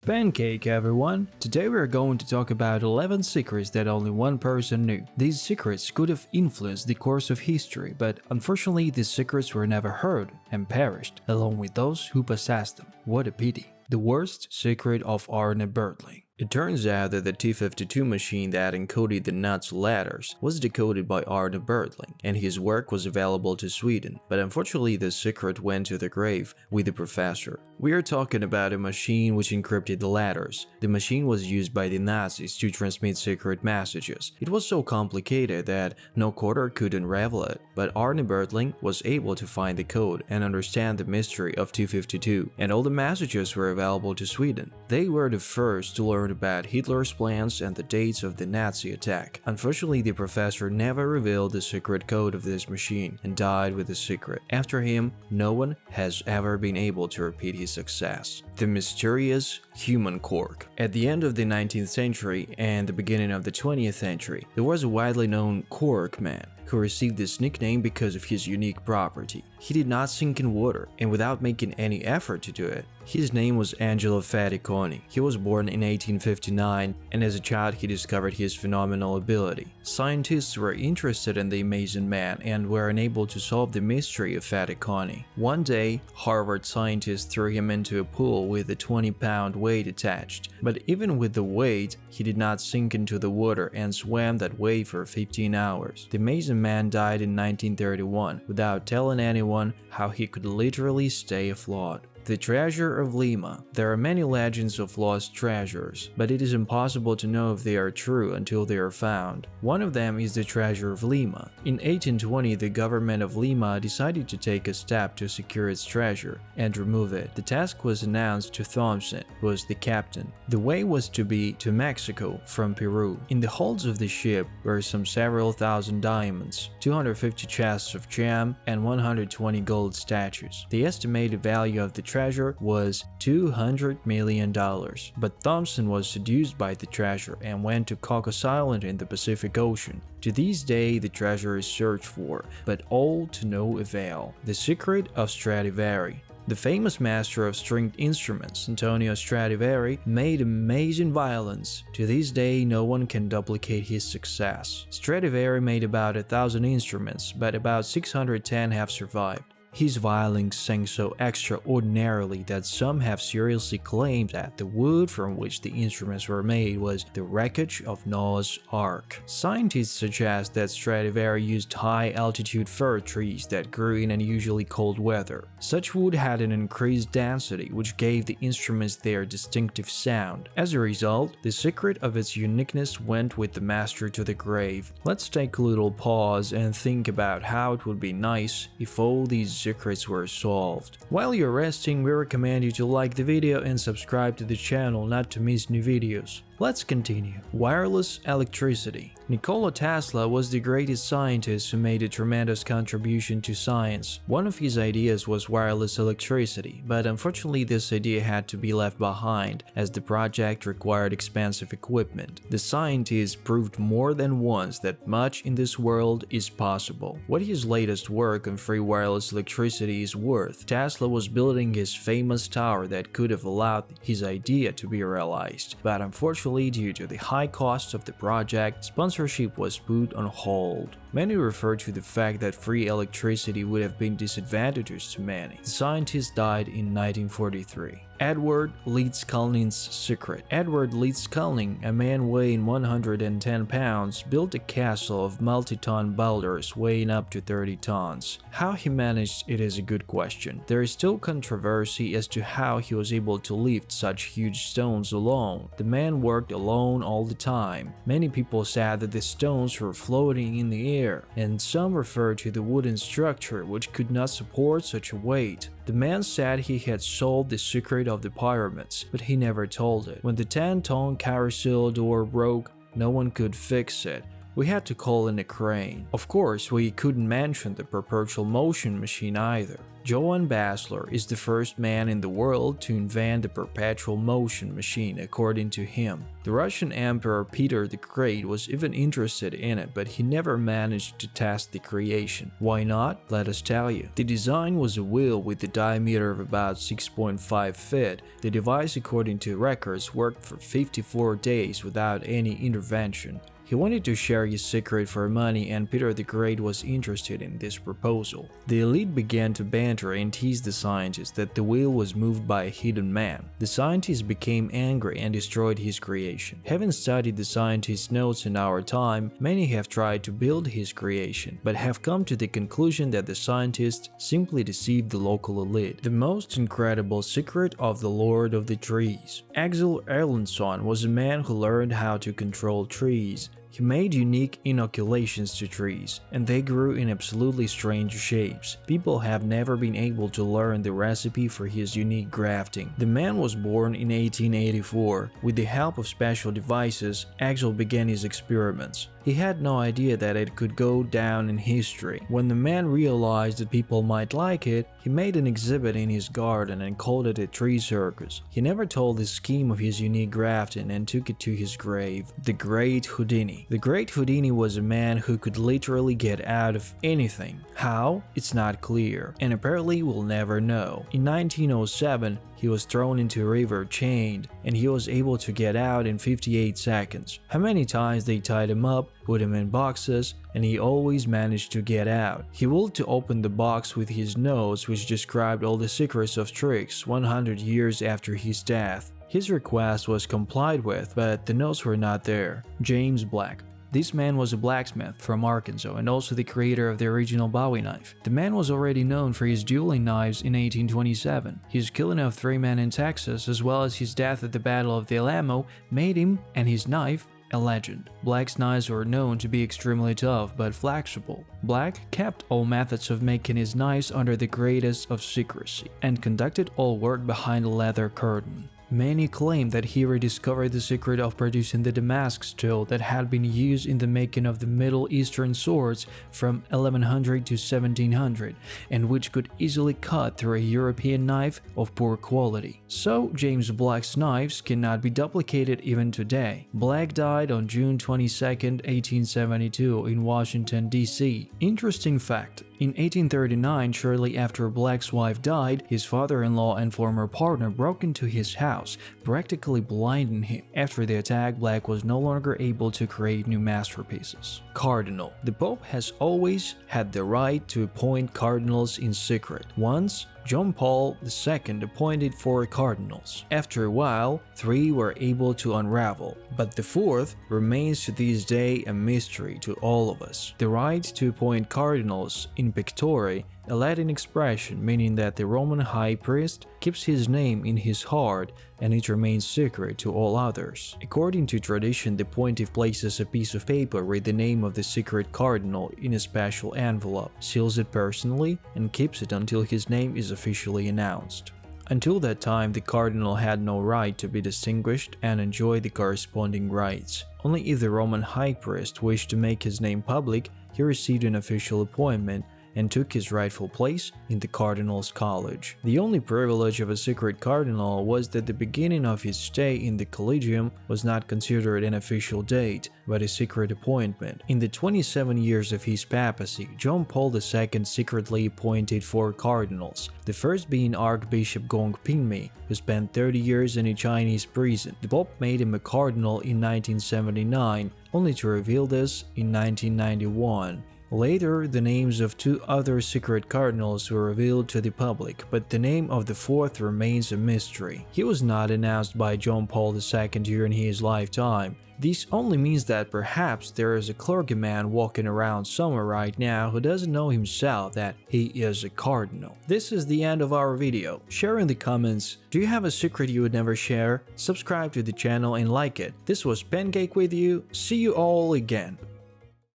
Pancake everyone! Today we are going to talk about 11 secrets that only one person knew. These secrets could have influenced the course of history, but unfortunately these secrets were never heard and perished, along with those who possessed them. What a pity. The worst secret of Arne Bertling. It turns out that the T-52 machine that encoded the Nazi letters was decoded by Arne Bertling, and his work was available to Sweden, but unfortunately the secret went to the grave with the professor. We are talking about a machine which encrypted the letters. The machine was used by the Nazis to transmit secret messages. It was so complicated that no coder could unravel it, but Arne Bertling was able to find the code and understand the mystery of T-52, and all the messages were available to Sweden. They were the first to learn about Hitler's plans and the dates of the Nazi attack. Unfortunately, the professor never revealed the secret code of this machine and died with the secret. After him, no one has ever been able to repeat his success. The mysterious human cork. At the end of the 19th century and the beginning of the 20th century, there was a widely known cork man who received this nickname because of his unique property. He did not sink in water, and without making any effort to do it. His name was Angelo Faticoni. He was born in 1859, and as a child he discovered his phenomenal ability. Scientists were interested in the amazing man and were unable to solve the mystery of Faticoni. One day, Harvard scientists threw him into a pool with a 20-pound weight attached, but even with the weight, he did not sink into the water and swam that way for 15 hours. The amazing man died in 1931 without telling anyone how he could literally stay afloat. The Treasure of Lima. There are many legends of lost treasures, but it is impossible to know if they are true until they are found. One of them is the Treasure of Lima. In 1820, the government of Lima decided to take a step to secure its treasure and remove it. The task was announced to Thompson, who was the captain. The way was to be to Mexico from Peru. In the holds of the ship were several thousand diamonds, 250 chests of jam, and 120 gold statues. The estimated value of the treasure was $200 million, but Thompson was seduced by the treasure and went to Cocos Island in the Pacific Ocean. To this day, the treasure is searched for, but all to no avail. The Secret of Stradivari. The famous master of stringed instruments, Antonio Stradivari, made amazing violins. To this day, no one can duplicate his success. Stradivari made about 1,000 instruments, but about 610 have survived. His violins sang so extraordinarily that some have seriously claimed that the wood from which the instruments were made was the wreckage of Noah's Ark. Scientists suggest that Stradivari used high-altitude fir trees that grew in unusually cold weather. Such wood had an increased density, which gave the instruments their distinctive sound. As a result, the secret of its uniqueness went with the master to the grave. Let's take a little pause and think about how it would be nice if all these secrets were solved. While you're resting, we recommend you to like the video and subscribe to the channel not to miss new videos. Let's continue. Wireless electricity. Nikola Tesla was the greatest scientist who made a tremendous contribution to science. One of his ideas was wireless electricity, but unfortunately this idea had to be left behind as the project required expensive equipment. The scientist proved more than once that much in this world is possible. What his latest work on free wireless electricity is worth, Tesla was building his famous tower that could have allowed his idea to be realized, but unfortunately due to the high cost of the project, sponsorship was put on hold. Many refer to the fact that free electricity would have been disadvantageous to many. The scientist died in 1943. Edward Leedskalnin's secret. Edward Leedskalnin, a man weighing 110 pounds, built a castle of multi-ton boulders weighing up to 30 tons. How he managed it is a good question. There is still controversy as to how he was able to lift such huge stones alone. The man worked alone all the time. Many people said that the stones were floating in the air, and some refer to the wooden structure which could not support such a weight. The man said he had solved the secret of the pyramids, but he never told it. When the 10-ton carousel door broke, no one could fix it. we had to call in a crane. Of course, we couldn't mention the perpetual motion machine either. Johann Basler is the first man in the world to invent the perpetual motion machine, according to him. The Russian Emperor Peter the Great was even interested in it, but he never managed to test the creation. Why not? Let us tell you. The design was a wheel with a diameter of about 6.5 feet. The device, according to records, worked for 54 days without any intervention. He wanted to share his secret for money, and Peter the Great was interested in this proposal. The elite began to banter and tease the scientist that the wheel was moved by a hidden man. The scientist became angry and destroyed his creation. Having studied the scientist's notes in our time, many have tried to build his creation, but have come to the conclusion that the scientist simply deceived the local elite. The most incredible secret of the Lord of the Trees. Axel Erlendsson was a man who learned how to control trees. He made unique inoculations to trees, and they grew in absolutely strange shapes. People have never been able to learn the recipe for his unique grafting. The man was born in 1884. With the help of special devices, Axel began his experiments. He had no idea that it could go down in history. When the man realized that people might like it, he made an exhibit in his garden and called it a tree circus. He never told the scheme of his unique grafting and took it to his grave. The Great Houdini. The Great Houdini was a man who could literally get out of anything. How? It's not clear, and apparently we'll never know. In 1907, he was thrown into a river chained, and he was able to get out in 58 seconds. How many times they tied him up, put him in boxes, and he always managed to get out. He willed to open the box with his notes, which described all the secrets of tricks 100 years after his death. His request was complied with, but the notes were not there. James Black. This man was a blacksmith from Arkansas and also the creator of the original Bowie knife. The man was already known for his dueling knives in 1827. His killing of 3 men in Texas, as well as his death at the Battle of the Alamo, made him and his knife a legend. Black's knives were known to be extremely tough but flexible. Black kept all methods of making his knives under the greatest of secrecy and conducted all work behind a leather curtain. Many claim that he rediscovered the secret of producing the Damascus tool that had been used in the making of the Middle Eastern swords from 1100 to 1700 and which could easily cut through a European knife of poor quality. So, James Black's knives cannot be duplicated even today. Black died on June 22, 1872 in Washington, D.C. Interesting fact. In 1839, shortly after Black's wife died, his father-in-law and former partner broke into his house, practically blinding him. After the attack, Black was no longer able to create new masterpieces. Cardinal. The Pope has always had the right to appoint cardinals in secret. Once, John Paul II appointed 4 cardinals. After a while, 3 were able to unravel, but the 4th remains to this day a mystery to all of us. The right to appoint cardinals in pectore, a Latin expression meaning that the Roman high priest keeps his name in his heart and it remains secret to all others. According to tradition, the pontiff places a piece of paper with the name of the secret cardinal in a special envelope, seals it personally, and keeps it until his name is officially announced. Until that time, the cardinal had no right to be distinguished and enjoy the corresponding rights. Only if the Roman high priest wished to make his name public, he received an official appointment and took his rightful place in the Cardinals' College. The only privilege of a secret cardinal was that the beginning of his stay in the Collegium was not considered an official date, but a secret appointment. In the 27 years of his papacy, John Paul II secretly appointed 4 cardinals, the first being Archbishop Gong Pingmi, who spent 30 years in a Chinese prison. The Pope made him a cardinal in 1979, only to reveal this in 1991. Later, the names of 2 other secret cardinals were revealed to the public, but the name of the 4th remains a mystery. He was not announced by John Paul II during his lifetime. This only means that perhaps there is a clergyman walking around somewhere right now who doesn't know himself that he is a cardinal. This is the end of our video. Share in the comments, do you have a secret you would never share? Subscribe to the channel and like it. This was Pancake with you. See you all again.